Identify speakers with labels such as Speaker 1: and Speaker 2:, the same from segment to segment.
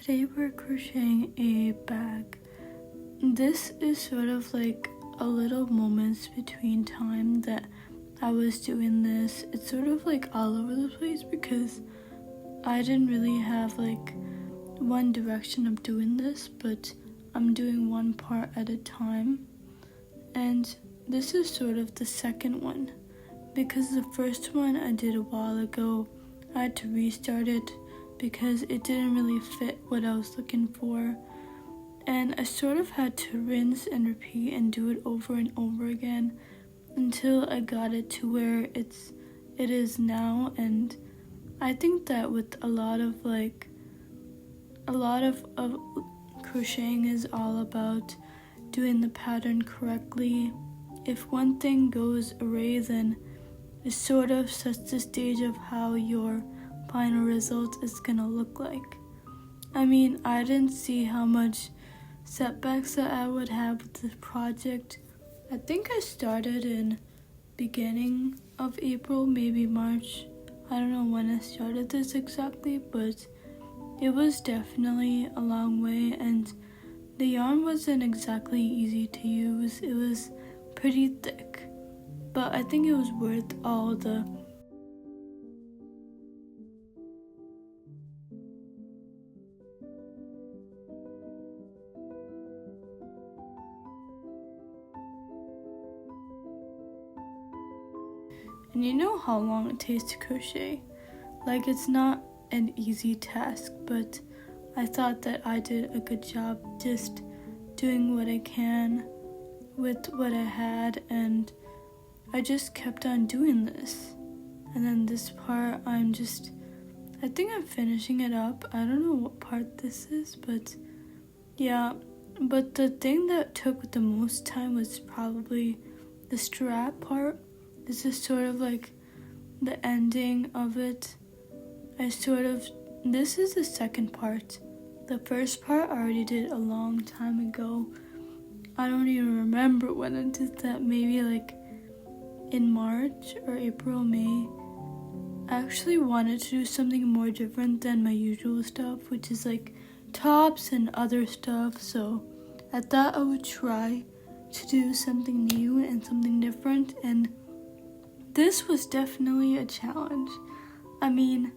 Speaker 1: Today we're crocheting a bag. This is sort of like a little moments between time that I was doing this. It's sort of like all over the place because I didn't really have like one direction of doing this, but I'm doing one part at a time. And this is sort of the second one because the first one I did a while ago. I had to restart it because it didn't really fit what I was looking for. And I sort of had to rinse and repeat and do it over and over again until I got it to where it is now. And I think that with a lot of crocheting is all about doing the pattern correctly. If one thing goes awry, then it sort of sets the stage of how your final result is gonna look like. I mean, I didn't see how much setbacks that I would have with this project. I think I started in beginning of April, maybe March. I don't know when I started this exactly, but it was definitely a long way, and the yarn wasn't exactly easy to use. It was pretty thick, but I think it was worth all the And you know how long it takes to crochet. Like, it's not an easy task, but I thought that I did a good job just doing what I can with what I had, and I just kept on doing this. And then this part, I think I'm finishing it up. I don't know what part this is, but yeah. But the thing that took the most time was probably the strap part. This is sort of like the ending of it. This is the second part. The first part I already did a long time ago. I don't even remember when I did that, maybe like in March or April, May. I actually wanted to do something more different than my usual stuff, which is like tops and other stuff. So I thought I would try to do something new and something different, and this was definitely a challenge. I mean,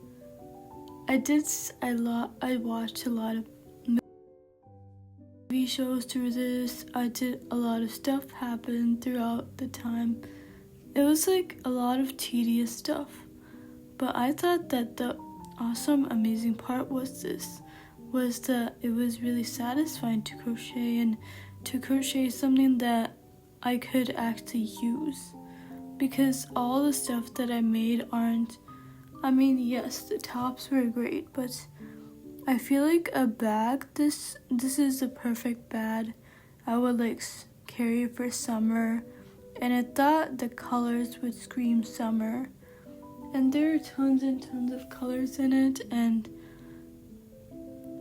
Speaker 1: I watched a lot of movie shows through this. I did a lot of stuff happen throughout the time. It was like a lot of tedious stuff. But I thought that the awesome, amazing part was that it was really satisfying to crochet, and to crochet something that I could actually use. Because all the stuff that I made yes, the tops were great, but I feel like a bag, this is the perfect bag I would carry for summer, and I thought the colors would scream summer, and there are tons and tons of colors in it, and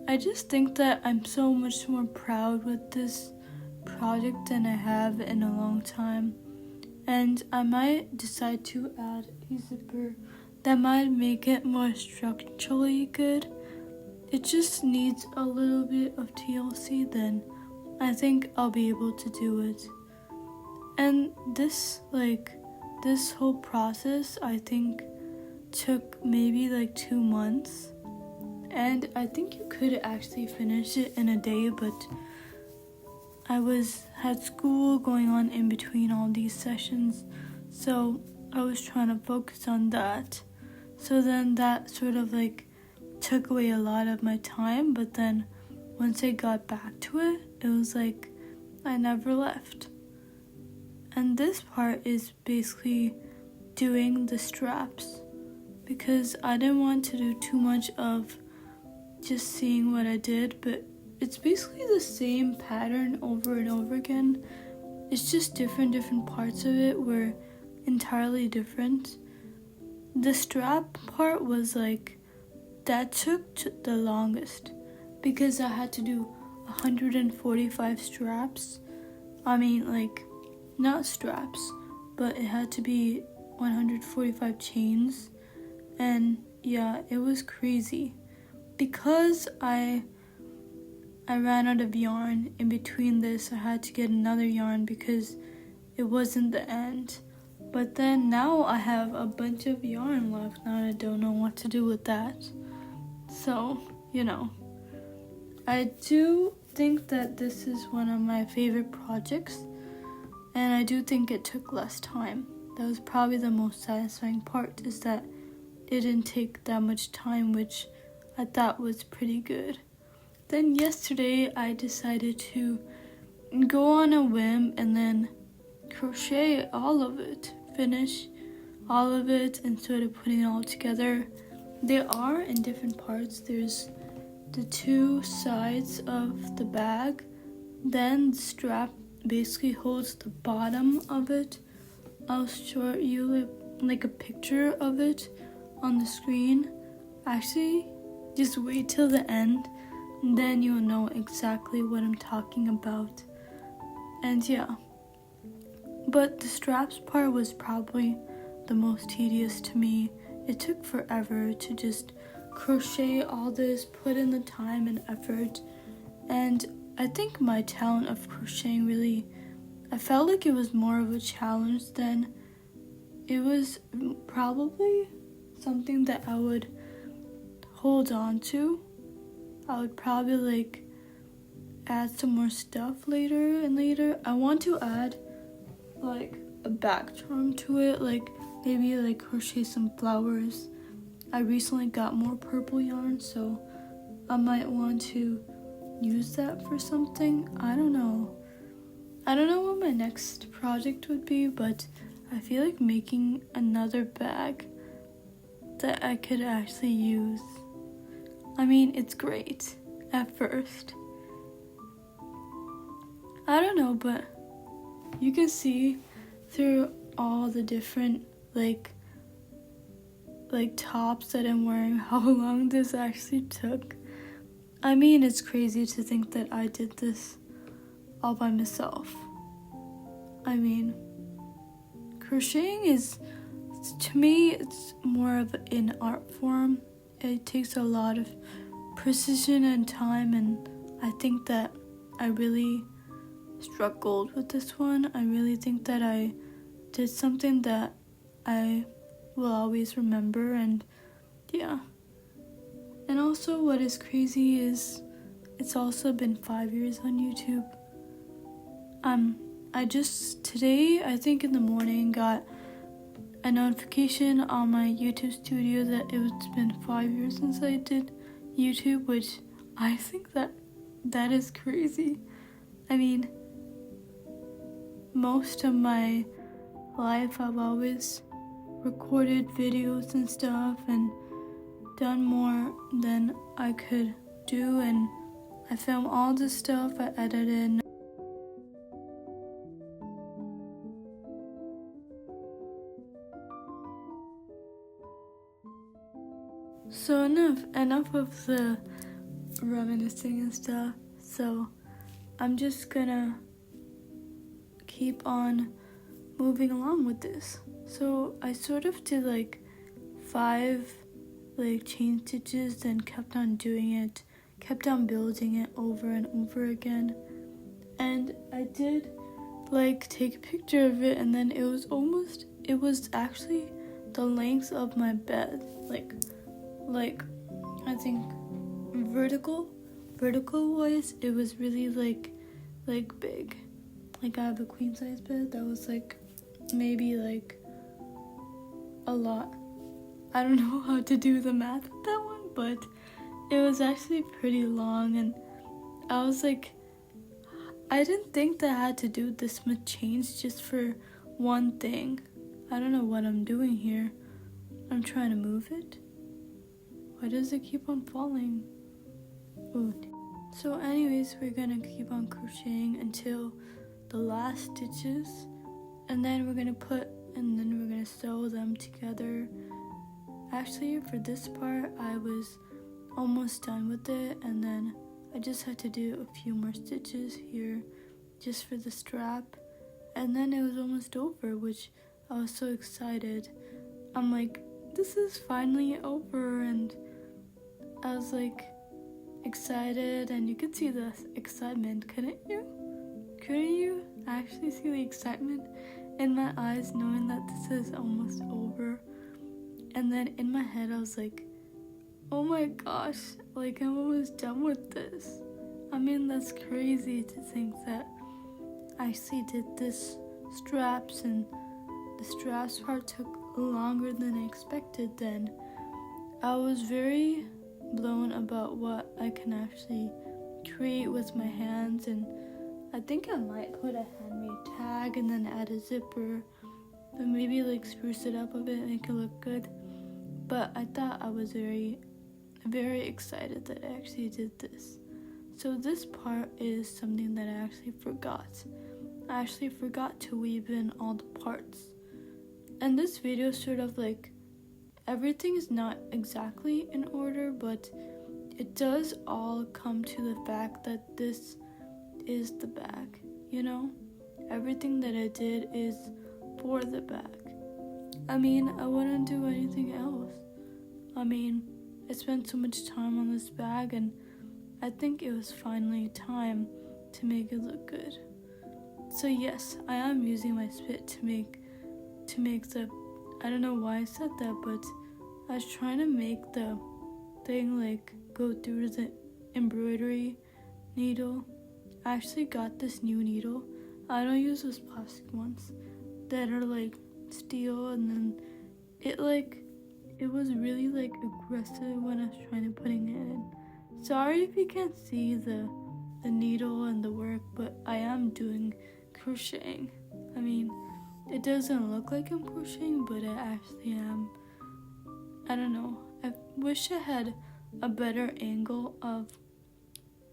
Speaker 1: I just think that I'm so much more proud with this project than I have in a long time. And I might decide to add a zipper that might make it more structurally good. It just needs a little bit of TLC, then I think I'll be able to do it. And this whole process, I think, took maybe 2 months. And I think you could actually finish it in a day, but I had school going on in between all these sessions, so I was trying to focus on that. So then that sort of took away a lot of my time, but then once I got back to it, it was like I never left. And this part is basically doing the straps, because I didn't want to do too much of just seeing what I did, but it's basically the same pattern over and over again. It's just different parts of it were entirely different. The strap part was that took the longest because I had to do 145 straps. I mean, not straps, but it had to be 145 chains. And yeah, it was crazy because I I ran out of yarn. In between this, I had to get another yarn because it wasn't the end. But then now I have a bunch of yarn left. Now I don't know what to do with that. So, I do think that this is one of my favorite projects, and I do think it took less time. That was probably the most satisfying part, is that it didn't take that much time, which I thought was pretty good. Then yesterday I decided to go on a whim and then crochet all of it, finish all of it instead of putting it all together. They are in different parts. There's the two sides of the bag, then the strap basically holds the bottom of it. I'll show you like a picture of it on the screen. Actually, just wait till the end, and then you'll know exactly what I'm talking about. And yeah, but the straps part was probably the most tedious to me. It took forever to just crochet all this, put in the time and effort, and I think my talent of crocheting really, I felt like it was more of a challenge than it was probably something that I would hold on to. I would probably add some more stuff later and later. I want to add a back charm to it, maybe crochet some flowers. I recently got more purple yarn, so I might want to use that for something. I don't know what my next project would be, but I feel like making another bag that I could actually use. I mean, it's great at first. I don't know, but you can see through all the different tops that I'm wearing how long this actually took. I mean, it's crazy to think that I did this all by myself. I mean, crocheting is, to me, it's more of an art form. It takes a lot of precision and time, and I think that I really struggled with this one. I really think that I did something that I will always remember, and yeah. And also what is crazy is it's also been 5 years on YouTube. I just today, I think in the morning, got a notification on my YouTube studio that it's been 5 years since I did YouTube, which I think that is crazy. I mean, most of my life I've always recorded videos and stuff and done more than I could do, and I film all this stuff, I edited. So enough of the reminiscing and stuff. So I'm just gonna keep on moving along with this. So I sort of did 5 chain stitches, then kept on doing it, kept on building it over and over again. And I did take a picture of it, and then it was actually the length of my bed. I think vertical wise, it was really big. I have a queen size bed that was maybe a lot. I don't know how to do the math with that one, but it was actually pretty long, and I was I didn't think that I had to do this much change just for one thing. I don't know what I'm doing here. I'm trying to move it. Why does it keep on falling? Ooh. So anyways, we're gonna keep on crocheting until the last stitches, and then we're gonna sew them together. Actually, for this part, I was almost done with it, and then I just had to do a few more stitches here just for the strap, and then it was almost over, which I was so excited. I'm this is finally over, and I was excited, and you could see the excitement, couldn't you? Couldn't you actually see the excitement in my eyes knowing that this is almost over? And then in my head I was like, oh my gosh, like I'm almost done with this. I mean, that's crazy to think that I actually did this straps, and the straps part took longer than I expected. Then I was very blown about what I can actually create with my hands, and I think I might put a handmade tag and then add a zipper and maybe like spruce it up a bit and make it look good. But I thought I was very excited that I actually did this. So this part is something that I actually forgot. I actually forgot to weave in all the parts. And this video is sort of like, everything is not exactly in order, but it does all come to the fact that this is the bag, you know? Everything that I did is for the bag. I mean, I wouldn't do anything else. I mean, I spent so much time on this bag, and I think it was finally time to make it look good. So yes, I am using my spit to make the, I don't know why I said that, but I was trying to make the thing like go through the embroidery needle. I actually got this new needle. I don't use those plastic ones that are like steel, and then it was really like aggressive when I was trying to putting it in. Sorry if you can't see the needle and the work, but I am doing crocheting. I mean, it doesn't look like I'm crocheting, but I actually am. I don't know. I wish I had a better angle of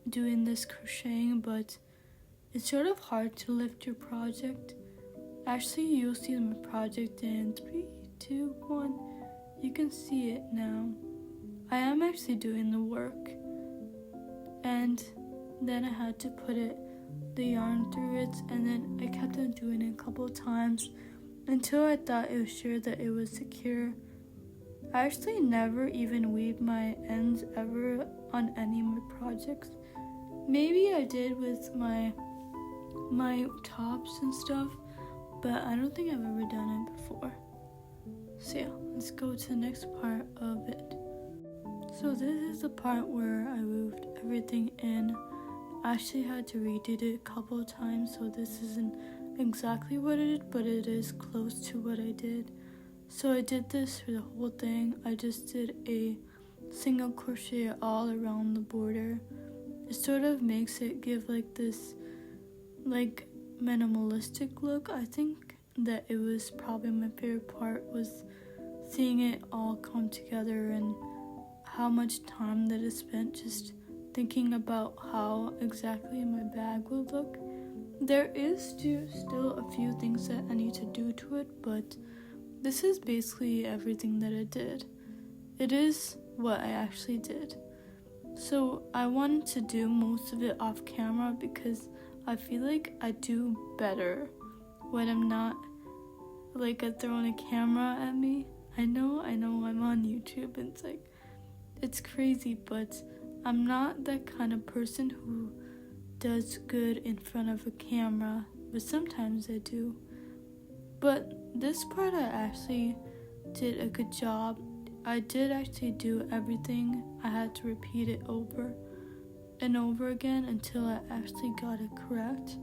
Speaker 1: doing this crocheting, but it's sort of hard to lift your project. Actually, you'll see my project in 3, 2, 1. You can see it now. I am actually doing the work. And then I had to put the yarn through it, and then I kept on doing it a couple of times until I thought it was sure that it was secure. I actually never even weave my ends ever on any of my projects. Maybe I did with my tops and stuff, but I don't think I've ever done it before. So yeah, let's go to the next part of it. So this is the part where I moved everything in. I actually had to redo it a couple of times, so this isn't exactly what I did, but it is close to what I did. So I did this for the whole thing. I just did a single crochet all around the border. It sort of makes it give like this like minimalistic look. I think that it was probably my favorite part, was seeing it all come together and how much time that I spent just thinking about how exactly my bag would look. There is still a few things that I need to do to it, but this is basically everything that I did. It is what I actually did. So I wanted to do most of it off camera because I feel like I do better when I'm not like throwing a camera at me. I know I'm on YouTube, and it's crazy, but I'm not that kind of person who does good in front of a camera, but sometimes I do. But this part I actually did a good job. I did actually do everything. I had to repeat it over and over again until I actually got it correct.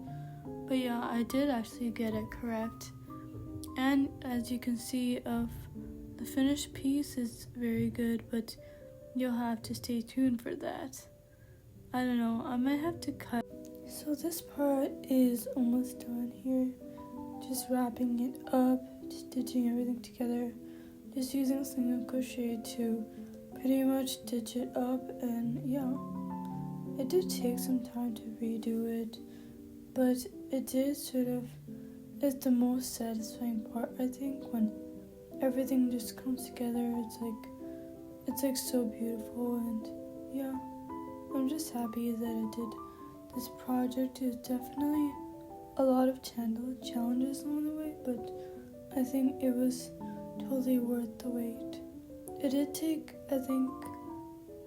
Speaker 1: But yeah, I did actually get it correct. And as you can see, of the finished piece is very good, but you'll have to stay tuned for that. I don't know, I might have to cut. So this part is almost done here. Just wrapping it up, stitching everything together. Just using single crochet to pretty much stitch it up, and yeah. It did take some time to redo it, but it did it's the most satisfying part, I think, when everything just comes together. It's like so beautiful, and yeah, I'm just happy that I did this project. Is definitely a lot of challenges along the way, but I think it was totally worth the wait. It did take, I think,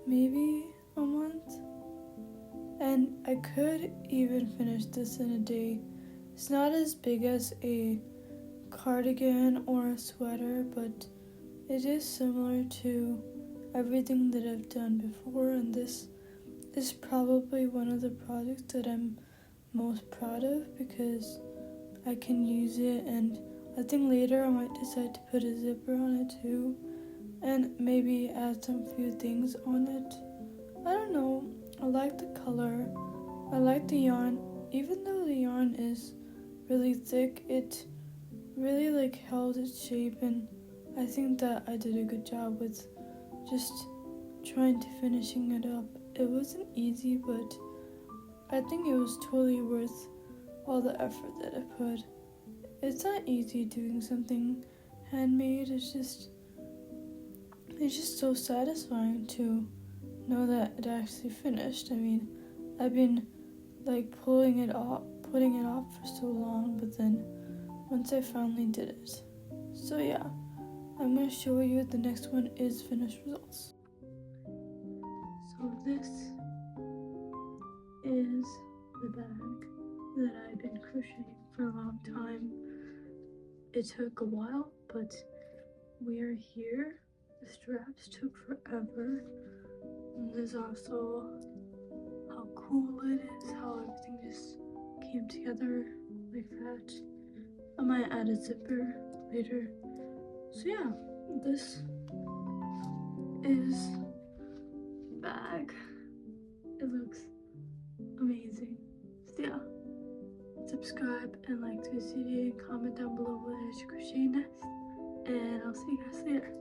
Speaker 1: maybe a month. And I could even finish this in a day. It's not as big as a cardigan or a sweater, but it is similar to everything that I've done before, and this is probably one of the projects that I'm most proud of because I can use it, and I think later I might decide to put a zipper on it too, and maybe add some few things on it. I don't know, I like the color, I like the yarn. Even though the yarn is really thick, it really held its shape, and I think that I did a good job with just trying to finishing it up. It wasn't easy, but I think it was totally worth all the effort that I put. It's not easy doing something handmade. It's just so satisfying to know that it actually finished. I mean, I've been putting it off for so long, but then once I finally did it. So yeah, I'm going to show you the next one is finished results. So this is the bag that I've been crocheting for a long time. It took a while, but we are here. The straps took forever. And there's also how cool it is, how everything just came together like that. I might add a zipper later. So yeah, this is the bag. It looks amazing. So yeah, subscribe and like this video, comment down below what I should crochet next, and I'll see you guys later.